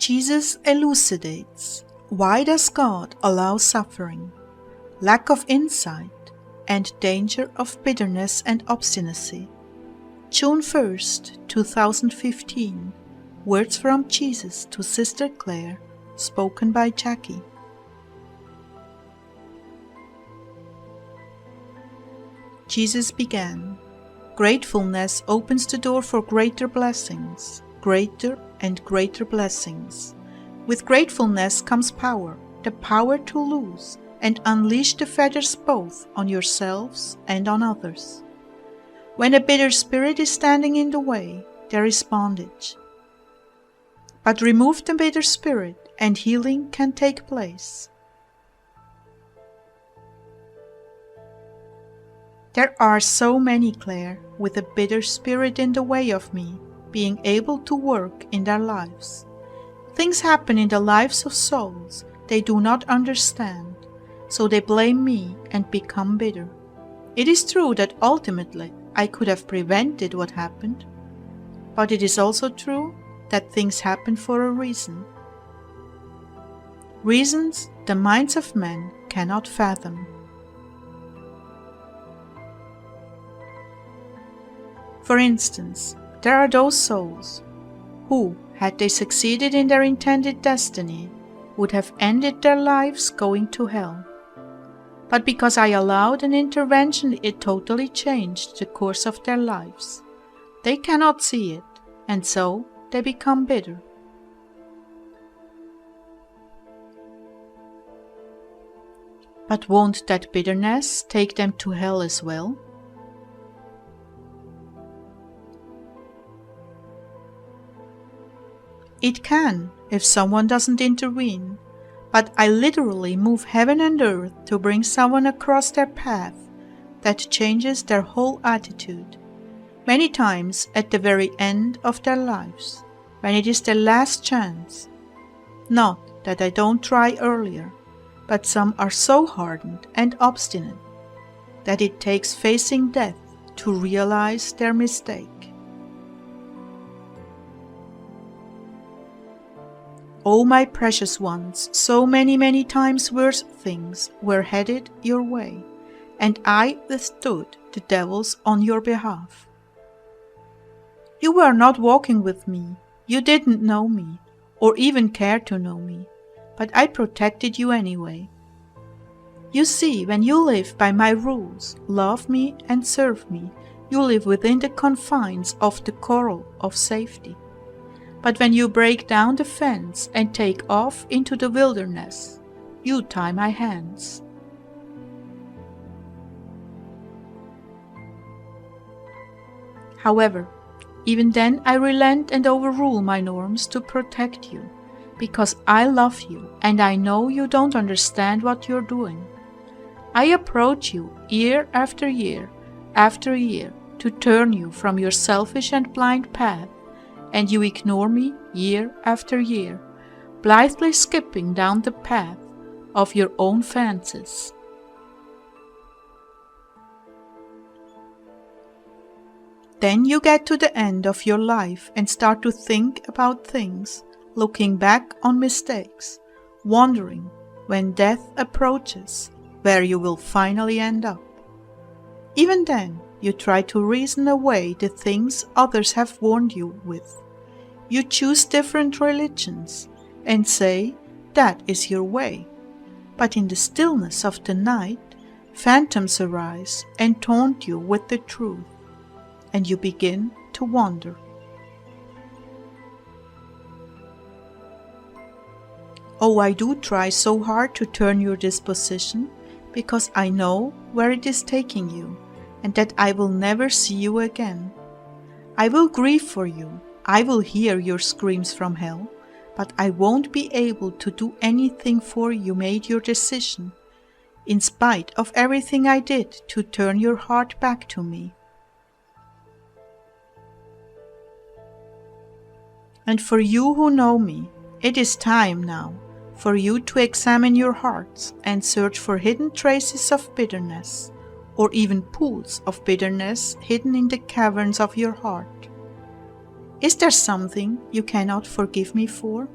Jesus elucidates, why does God allow suffering, lack of insight, and danger of bitterness and obstinacy? June 1st, 2015. Words from Jesus to Sister Clare, spoken by Jackie. Jesus began, "Gratefulness opens the door for greater blessings, greater and greater blessings. With gratefulness comes power, the power to loose and unleash the fetters both on yourselves and on others. When a bitter spirit is standing in the way, there is bondage. But remove the bitter spirit and healing can take place. There are so many, Clare, with a bitter spirit in the way of me being able to work in their lives. Things happen in the lives of souls they do not understand, so they blame me and become bitter. It is true that ultimately I could have prevented what happened, but it is also true that things happen for a reason. Reasons the minds of men cannot fathom. For instance, there are those souls who, had they succeeded in their intended destiny, would have ended their lives going to hell. But because I allowed an intervention, it totally changed the course of their lives. They cannot see it, and so they become bitter. But won't that bitterness take them to hell as well? It can, if someone doesn't intervene, but I literally move heaven and earth to bring someone across their path that changes their whole attitude, many times at the very end of their lives, when it is their last chance. Not that I don't try earlier, but some are so hardened and obstinate that it takes facing death to realize their mistake. Oh, my precious ones, so many times worse things were headed your way, and I withstood the devils on your behalf. You were not walking with me, you didn't know me, or even care to know me, but I protected you anyway. You see, when you live by my rules, love me and serve me, you live within the confines of the coral of safety. But when you break down the fence and take off into the wilderness, you tie my hands. However, even then I relent and overrule my norms to protect you, because I love you and I know you don't understand what you're doing. I approach you year after year after year to turn you from your selfish and blind path, and you ignore me year after year, blithely skipping down the path of your own fancies. Then you get to the end of your life and start to think about things, looking back on mistakes, wondering when death approaches where you will finally end up. Even then, you try to reason away the things others have warned you with. You choose different religions and say that is your way. But in the stillness of the night, phantoms arise and taunt you with the truth, and you begin to wonder. Oh, I do try so hard to turn your disposition, because I know where it is taking you, and that I will never see you again. I will grieve for you, I will hear your screams from hell, but I won't be able to do anything for you made your decision, in spite of everything I did to turn your heart back to me. And for you who know me, it is time now for you to examine your hearts and search for hidden traces of bitterness, or even pools of bitterness hidden in the caverns of your heart. Is there something you cannot forgive me for?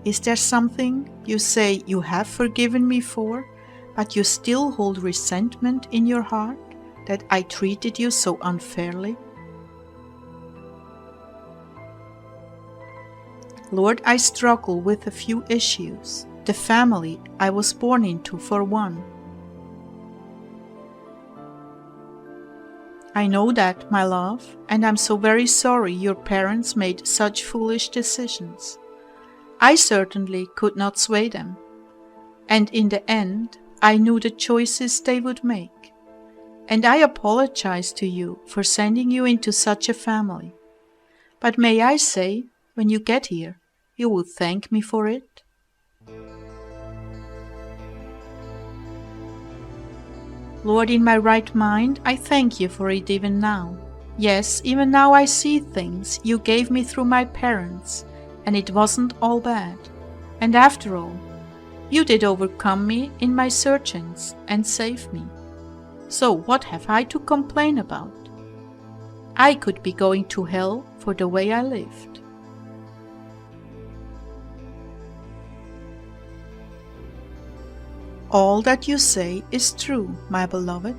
Is there something you say you have forgiven me for, but you still hold resentment in your heart that I treated you so unfairly? Lord, I struggle with a few issues, the family I was born into for one. I know that, my love, and I'm so very sorry your parents made such foolish decisions. I certainly could not sway them, and in the end, I knew the choices they would make. And I apologize to you for sending you into such a family. But may I say, when you get here, you will thank me for it? Lord, in my right mind, I thank you for it even now. Yes, even now I see things you gave me through my parents, and it wasn't all bad. And after all, you did overcome me in my searchings and save me. So what have I to complain about? I could be going to hell for the way I lived. All that you say is true, my beloved.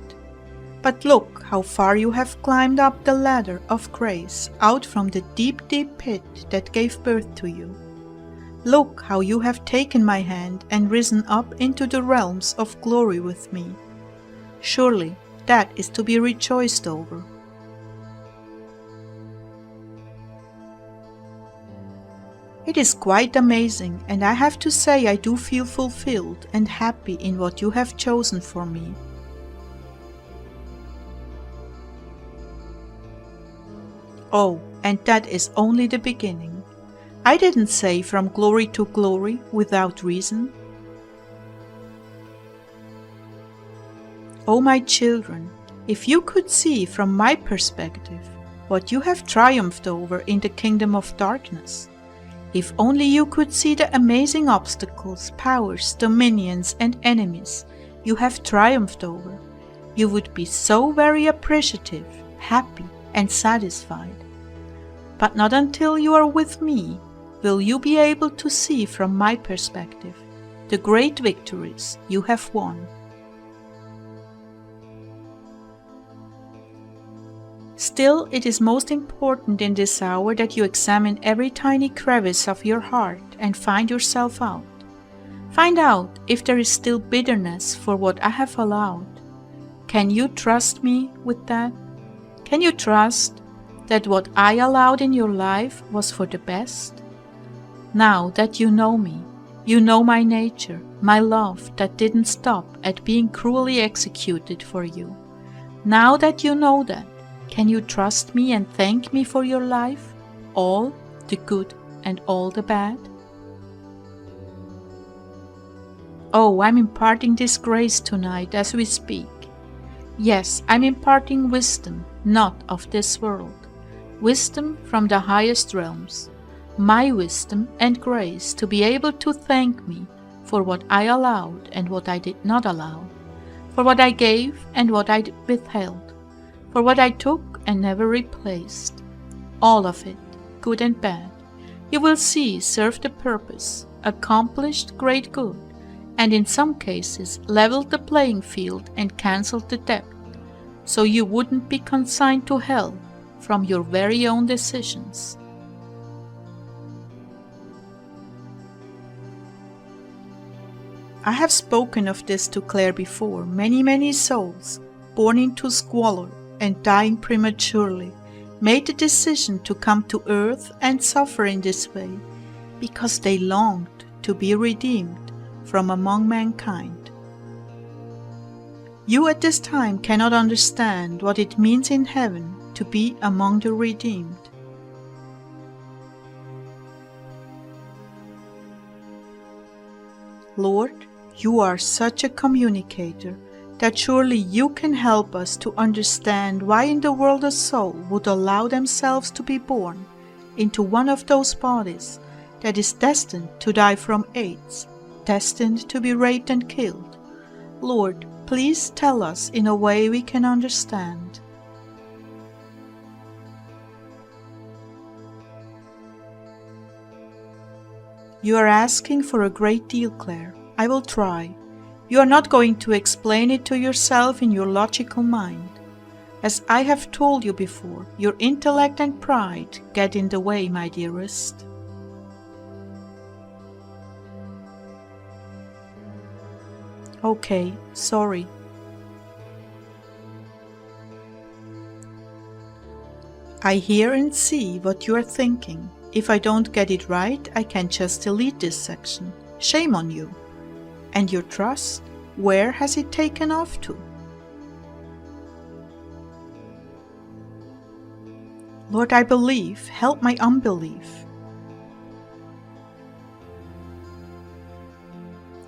But look how far you have climbed up the ladder of grace out from the deep, deep pit that gave birth to you. Look how you have taken my hand and risen up into the realms of glory with me. Surely that is to be rejoiced over. It is quite amazing, and I have to say I do feel fulfilled and happy in what you have chosen for me. Oh, and that is only the beginning. I didn't say from glory to glory without reason. Oh, my children, if you could see from my perspective what you have triumphed over in the kingdom of darkness, if only you could see the amazing obstacles, powers, dominions, and enemies you have triumphed over, you would be so very appreciative, happy, and satisfied. But not until you are with me will you be able to see from my perspective the great victories you have won. Still, it is most important in this hour that you examine every tiny crevice of your heart and find yourself out. Find out if there is still bitterness for what I have allowed. Can you trust me with that? Can you trust that what I allowed in your life was for the best? Now that you know me, you know my nature, my love that didn't stop at being cruelly executed for you. Now that you know that, can you trust me and thank me for your life, all the good and all the bad? Oh, I'm imparting this grace tonight as we speak. Yes, I'm imparting wisdom, not of this world. Wisdom from the highest realms. My wisdom and grace to be able to thank me for what I allowed and what I did not allow, for what I gave and what I withheld, for what I took and never replaced. All of it, good and bad, you will see served the purpose, accomplished great good, and in some cases leveled the playing field and cancelled the debt, so you wouldn't be consigned to hell from your very own decisions. I have spoken of this to Clare before. Many souls, born into squalor and dying prematurely, made the decision to come to earth and suffer in this way because they longed to be redeemed from among mankind. You at this time cannot understand what it means in heaven to be among the redeemed. Lord, you are such a communicator that surely you can help us to understand why in the world a soul would allow themselves to be born into one of those bodies that is destined to die from AIDS, destined to be raped and killed. Lord, please tell us in a way we can understand. You are asking for a great deal, Clare. I will try. You are not going to explain it to yourself in your logical mind. As I have told you before, your intellect and pride get in the way, my dearest. Okay, sorry. I hear and see what you are thinking. If I don't get it right, I can just delete this section. Shame on you. And your trust, where has it taken off to? Lord, I believe. Help my unbelief.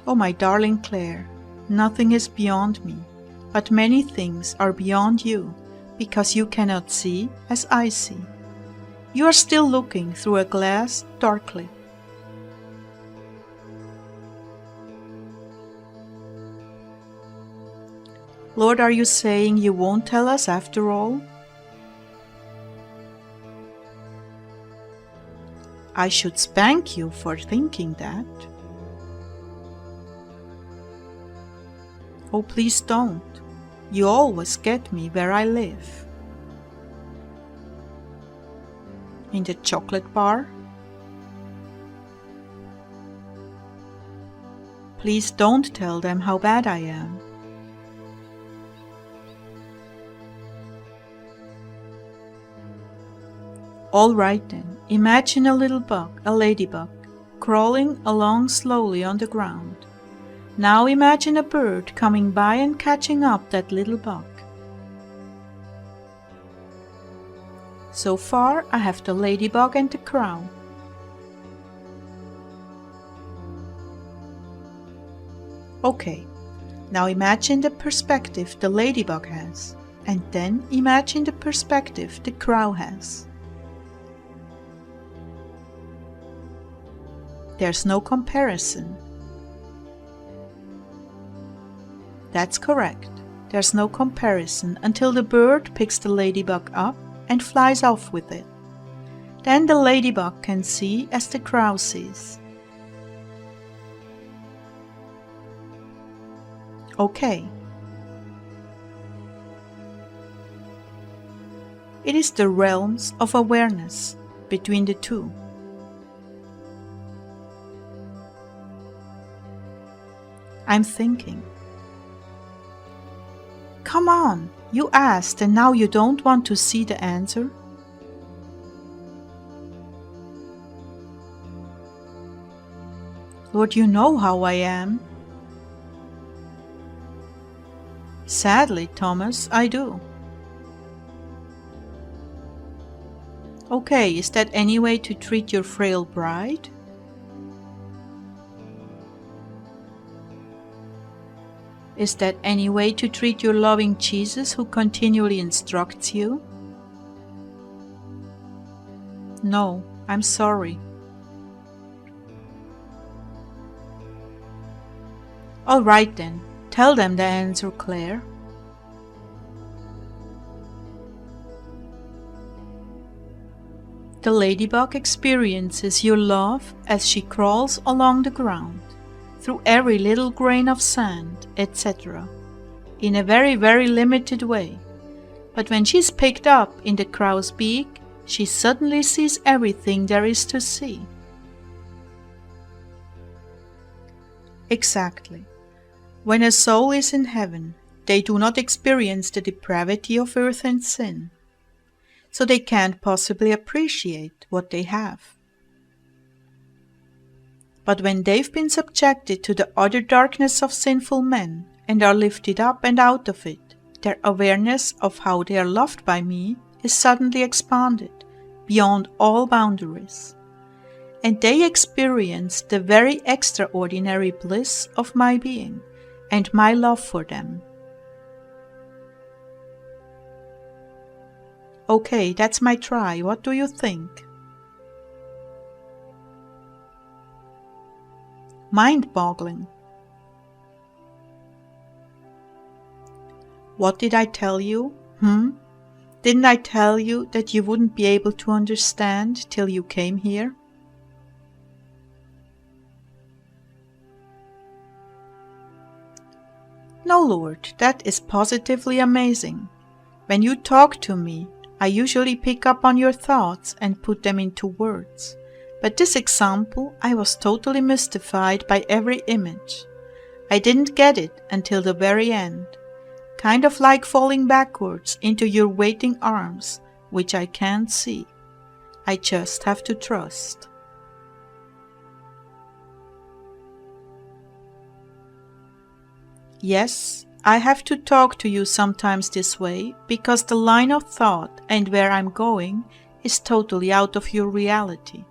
Oh, my darling Clare, nothing is beyond me, but many things are beyond you, because you cannot see as I see. You are still looking through a glass darkly. Lord, are you saying you won't tell us after all? I should spank you for thinking that. Oh, please don't. You always get me where I live. In the chocolate bar? Please don't tell them how bad I am. All right then, imagine a little bug, a ladybug, crawling along slowly on the ground. Now imagine a bird coming by and catching up that little bug. So far I have the ladybug and the crow. Okay, now imagine the perspective the ladybug has, and then imagine the perspective the crow has. There's no comparison. That's correct. There's no comparison until the bird picks the ladybug up and flies off with it. Then the ladybug can see as the crow sees. Okay. It is the realms of awareness between the two. I'm thinking. Come on, you asked and now you don't want to see the answer? Lord, you know how I am. Sadly, Thomas, I do. Okay, is that any way to treat your frail bride? Is that any way to treat your loving Jesus who continually instructs you? No, I'm sorry. All right then, tell them the answer, Clare. The ladybug experiences your love as she crawls along the ground, through every little grain of sand, etc., in a very, very limited way. But when she's picked up in the crow's beak, she suddenly sees everything there is to see. Exactly. When a soul is in heaven, they do not experience the depravity of earth and sin, so they can't possibly appreciate what they have. But when they've been subjected to the utter darkness of sinful men and are lifted up and out of it, their awareness of how they are loved by me is suddenly expanded beyond all boundaries, and they experience the very extraordinary bliss of my being and my love for them. Okay, that's my try. What do you think? Mind-boggling. What did I tell you? Didn't I tell you that you wouldn't be able to understand till you came here? No, Lord, that is positively amazing. When you talk to me, I usually pick up on your thoughts and put them into words. But this example, I was totally mystified by every image. I didn't get it until the very end. Kind of like falling backwards into your waiting arms, which I can't see. I just have to trust. Yes, I have to talk to you sometimes this way because the line of thought and where I'm going is totally out of your reality.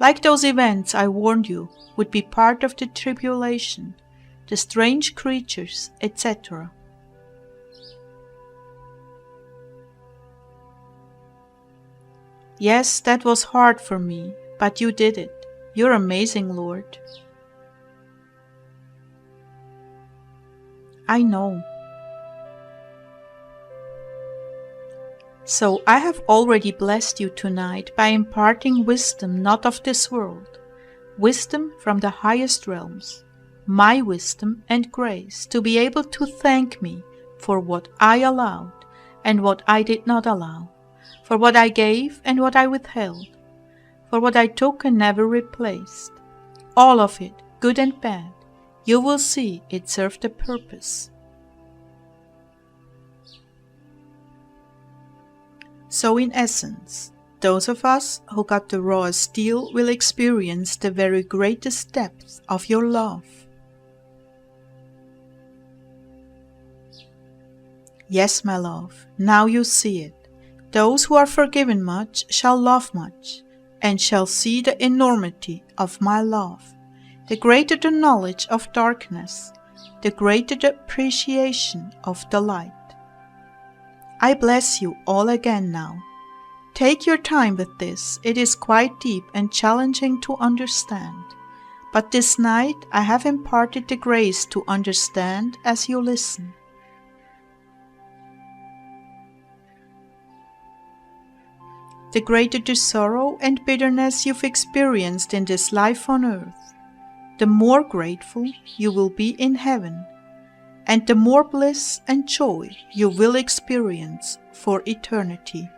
Like those events I warned you would be part of the tribulation, the strange creatures, etc. Yes, that was hard for me, but you did it. You're amazing, Lord. I know. So I have already blessed you tonight by imparting wisdom not of this world, wisdom from the highest realms, my wisdom and grace to be able to thank me for what I allowed and what I did not allow, for what I gave and what I withheld, for what I took and never replaced. All of it, good and bad, you will see it served a purpose. So in essence, those of us who got the rawest deal will experience the very greatest depth of your love. Yes, my love, now you see it. Those who are forgiven much shall love much, and shall see the enormity of my love. The greater the knowledge of darkness, the greater the appreciation of the light. I bless you all again now. Take your time with this. It is quite deep and challenging to understand. But this night I have imparted the grace to understand as you listen. The greater the sorrow and bitterness you've experienced in this life on earth, the more grateful you will be in heaven, and the more bliss and joy you will experience for eternity.